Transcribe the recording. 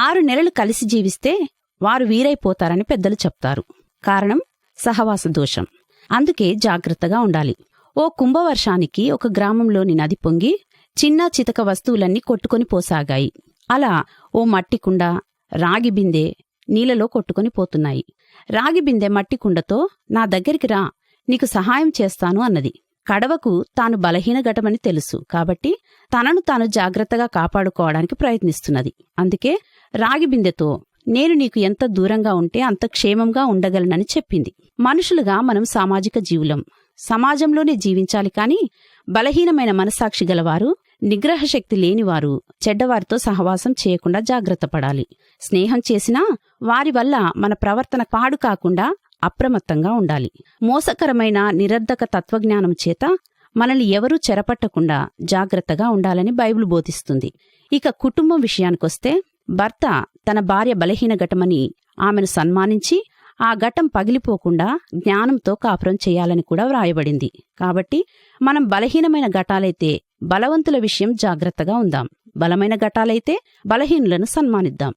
6 నెలలు కలిసి జీవిస్తే వారు వీరైపోతారని పెద్దలు చెప్తారు. కారణం సహవాస దోషం. అందుకే జాగ్రత్తగా ఉండాలి. ఓ కుంభవర్షానికి ఒక గ్రామంలోని నది పొంగి చిన్న చితక వస్తువులన్నీ కొట్టుకొని పోసాగాయి. అలా ఓ మట్టి కుండ, రాగి బిందె నీళ్లలో కొట్టుకొని పోతున్నాయి. రాగి బిందె మట్టి కుండతో నా దగ్గరికి రా, నీకు సహాయం చేస్తాను అన్నది. కడవకు తాను బలహీన ఘటమని తెలుసు కాబట్టి తనను తాను జాగ్రత్తగా కాపాడుకోవడానికి ప్రయత్నిస్తున్నది. అందుకే రాగి బిందెతో నేను నీకు ఎంత దూరంగా ఉంటే అంత క్షేమంగా ఉండగలనని చెప్పింది. మనుషులుగా మనం సామాజిక జీవులం. సమాజంలోనే జీవించాలి కాని బలహీనమైన మనస్సాక్షి గలవారు, నిగ్రహశక్తి లేనివారు చెడ్డవారితో సహవాసం చేయకుండా జాగ్రత్త పడాలి. స్నేహం చేసినా వారి వల్ల మన ప్రవర్తన పాడు కాకుండా అప్రమత్తంగా ఉండాలి. మోసకరమైన నిరర్ధక తత్వజ్ఞానం చేత మనల్ని ఎవరూ చెరపట్టకుండా జాగ్రత్తగా ఉండాలని బైబిల్ బోధిస్తుంది. ఇక కుటుంబం విషయానికొస్తే భర్త తన భార్య బలహీన ఘటమని ఆమెను సన్మానించి ఆ ఘటం పగిలిపోకుండా జ్ఞానంతో కాపురం చేయాలని కూడా వ్రాయబడింది. కాబట్టి మనం బలహీనమైన ఘటాలైతే బలవంతుల విషయం జాగ్రత్తగా ఉందాం, బలమైన ఘటాలైతే బలహీనులను సన్మానిద్దాం.